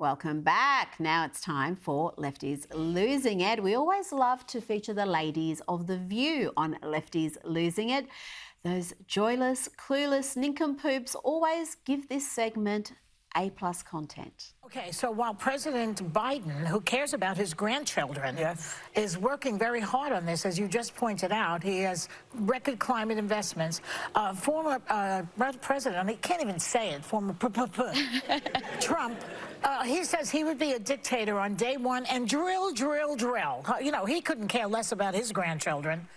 Welcome back. Now it's time for Lefties Losing It. We always love to feature the ladies of The View on Lefties Losing It. Those joyless, clueless nincompoops always give this segment A+ content. Okay, so while President Biden, who cares about his grandchildren, is working very hard on this, as you just pointed out, he has record climate investments. Former president, he can't even say it, former Trump, he says he would be a dictator on day one and drill. You know, he couldn't care less about his grandchildren.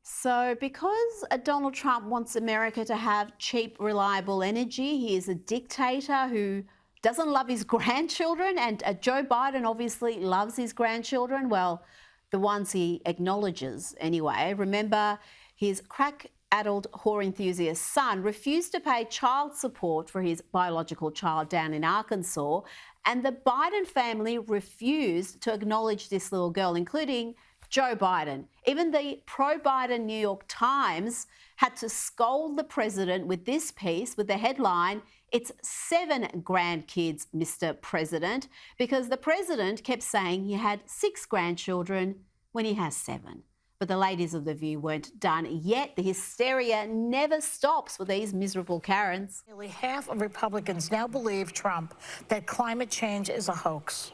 So because Donald Trump wants America to have cheap, reliable energy, he is a dictator who doesn't love his grandchildren, and Joe Biden obviously loves his grandchildren, well, the ones he acknowledges anyway. Remember, his crack-addled whore enthusiast son refused to pay child support for his biological child down in Arkansas, and the Biden family refused to acknowledge this little girl, including Joe Biden. Even the pro-Biden New York Times had to scold the president with this piece with the headline, "It's 7 grandkids, Mr. President," because the president kept saying he had 6 grandchildren when he has 7. But the ladies of The View weren't done yet. The hysteria never stops with these miserable Karens. Nearly half of Republicans now believe Trump that climate change is a hoax.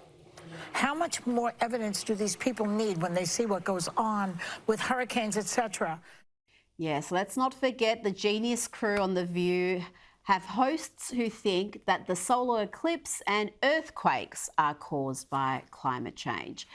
How much more evidence do these people need when they see what goes on with hurricanes, etc.? Yes, let's not forget the genius crew on The View have hosts who think that the solar eclipse and earthquakes are caused by climate change.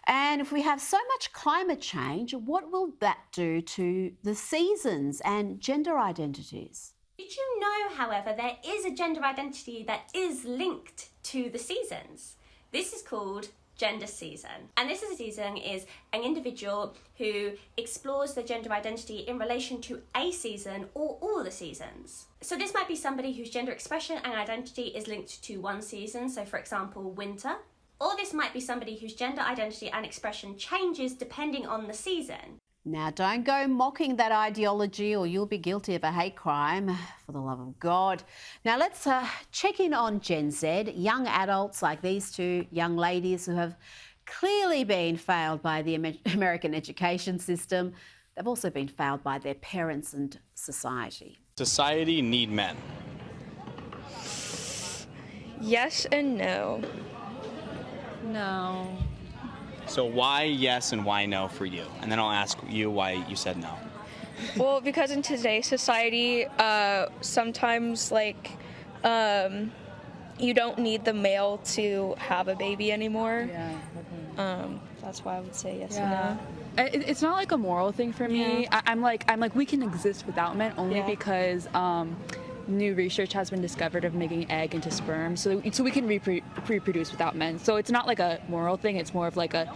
And if we have so much climate change, what will that do to the seasons and gender identities? Did you know, however, there is a gender identity that is linked to the seasons? This is called gender season. And this season is an individual who explores their gender identity in relation to a season or all the seasons. So this might be somebody whose gender expression and identity is linked to one season, so for example, winter. Or this might be somebody whose gender identity and expression changes depending on the season. Now, don't go mocking that ideology or you'll be guilty of a hate crime, for the love of God. Now, let's check in on Gen Z, young adults like these two young ladies who have clearly been failed by the American education system. They've also been failed by their parents and society. Society need men. Yes and no. No. So why yes and why no for you? And then I'll ask you why you said no. Well, because in today's society, sometimes you don't need the male to have a baby anymore. Yeah. That's why I would say yes and no. It's not like a moral thing for me. Yeah. I'm like we can exist without men only because new research has been discovered of making egg into sperm, so we can reproduce without men. So it's not like a moral thing. It's more of like a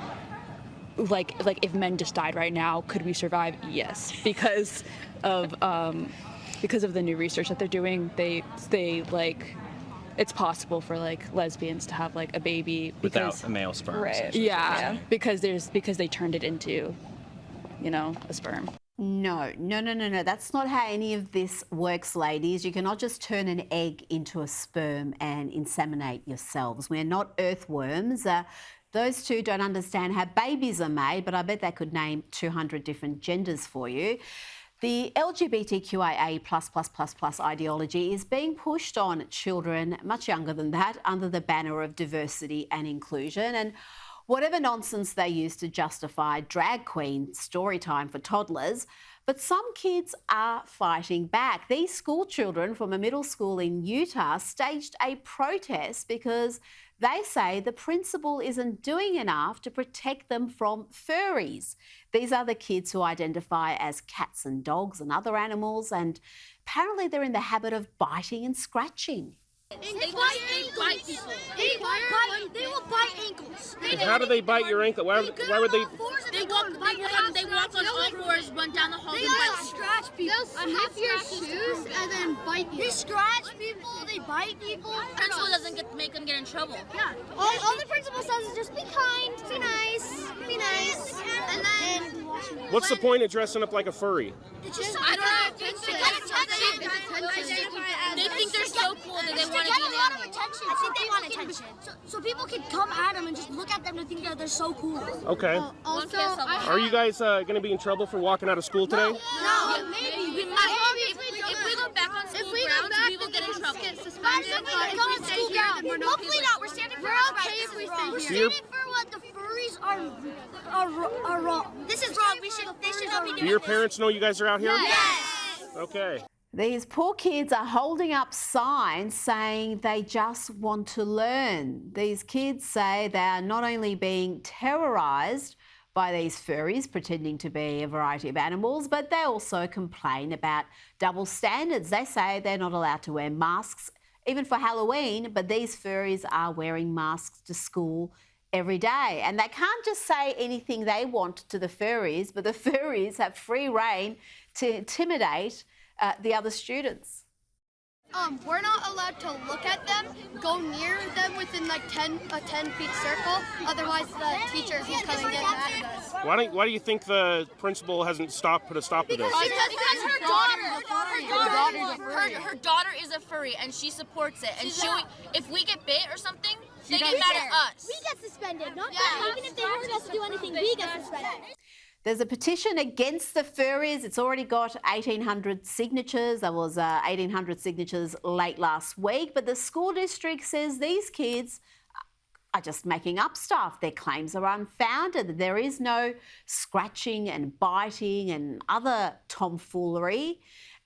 like if men just died right now, could we survive? Yes, because of the new research that they're doing. They like it's possible for like lesbians to have like a baby without a male sperm. Right. Yeah, because they turned it into, a sperm. No. That's not how any of this works, ladies. You cannot just turn an egg into a sperm and inseminate yourselves. We're not earthworms. Those two don't understand how babies are made, but I bet they could name 200 different genders for you. The LGBTQIA+++ ideology is being pushed on children much younger than that under the banner of diversity and inclusion. And whatever nonsense they use to justify drag queen story time for toddlers, but some kids are fighting back. These school children from a middle school in Utah staged a protest because they say the principal isn't doing enough to protect them from furries. These are the kids who identify as cats and dogs and other animals, and apparently they're in the habit of biting and scratching. They bite people. They will bite ankles. And how do they bite your ankle? Why would they? They walk on all fours, run down the hall, and bite. Scratch people. They'll sniff your shoes and then bite you. They scratch people. They bite people. Principal doesn't make them get in trouble. Yeah. All the principal says is just be kind, be nice, and then. What's the point of dressing up like a furry? I don't know. They think they're so cool that they want get a lot of attention. I think they want attention. So people can come at them and just look at them to think that they're so cool. Okay. Also, Are you guys going to be in trouble for walking out of school today? No, maybe. If we go back on school grounds, we will get in trouble. Hopefully not. We're standing for our rights. If we stay here. We're standing for what the furries are wrong. This is wrong. They should not be doing this. Do your parents know you guys are out here? Yes. Okay. These poor kids are holding up signs saying they just want to learn. These kids say they are not only being terrorised by these furries pretending to be a variety of animals, but they also complain about double standards. They say they're not allowed to wear masks even for Halloween, but these furries are wearing masks to school every day. And they can't just say anything they want to the furries, but the furries have free rein to intimidate the other students. We're not allowed to look at them, go near them within like a 10-feet circle. Otherwise, the teachers will come and get mad at us. Why do you think the principal hasn't put a stop to this? Because her daughter is a furry and she supports it. And if we get bit or something, they get mad at us. We get suspended, not them. Even if they weren't us to do anything, we get suspended. There's a petition against the furries. It's already got 1,800 signatures. There was 1,800 signatures late last week. But the school district says these kids are just making up stuff. Their claims are unfounded. There is no scratching and biting and other tomfoolery,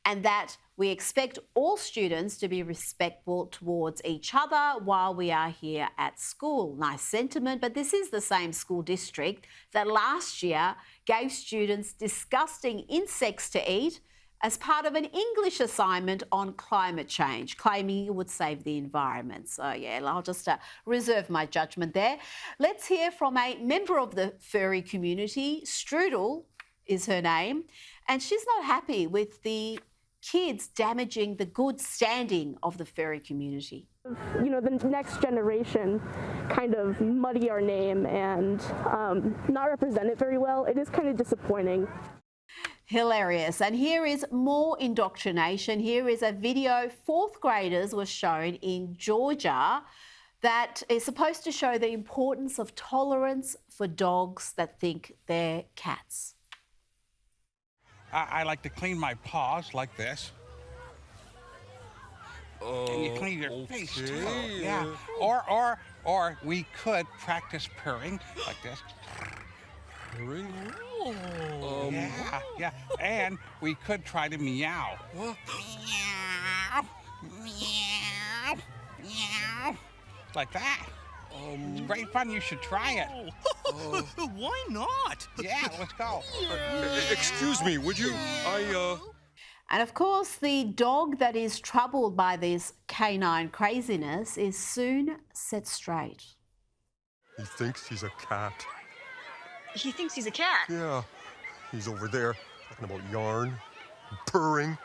and that we expect all students to be respectful towards each other while we are here at school. Nice sentiment, but this is the same school district that last year gave students disgusting insects to eat as part of an English assignment on climate change, claiming it would save the environment. So, yeah, I'll just reserve my judgment there. Let's hear from a member of the furry community. Strudel is her name, and she's not happy with the kids damaging the good standing of the furry community. You know, the next generation kind of muddy our name and not represent it very well. It is kind of disappointing. Hilarious. And here is more indoctrination. Here is a video 4th graders were shown in Georgia that is supposed to show the importance of tolerance for dogs that think they're cats. I like to clean my paws like this. And you clean your face too. Yeah. Or we could practice purring like this. Purring? Yeah. And we could try to meow. What? Meow. Meow. Meow. Like that. It's great fun. You should try it. Why not? Yeah, let's go. Excuse me, would you? And of course, the dog that is troubled by this canine craziness is soon set straight. He thinks he's a cat. He thinks he's a cat? Yeah. He's over there talking about yarn, purring,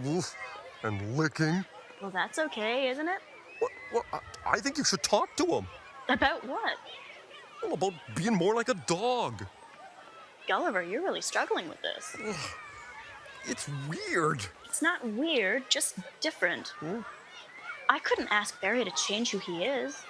woof, and licking. Well, that's okay, isn't it? Well, I think you should talk to him. About what? Well, about being more like a dog. Gulliver, you're really struggling with this. It's weird. It's not weird, just different. I couldn't ask Barry to change who he is.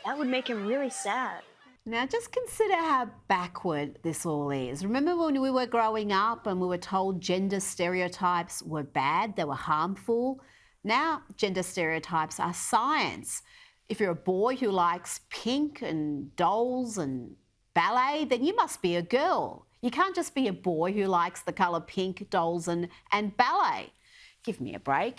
That would make him really sad. Now, just consider how backward this all is. Remember when we were growing up and we were told gender stereotypes were bad, they were harmful? Now, gender stereotypes are science. If you're a boy who likes pink and dolls and ballet, then you must be a girl. You can't just be a boy who likes the colour pink, dolls and ballet. Give me a break.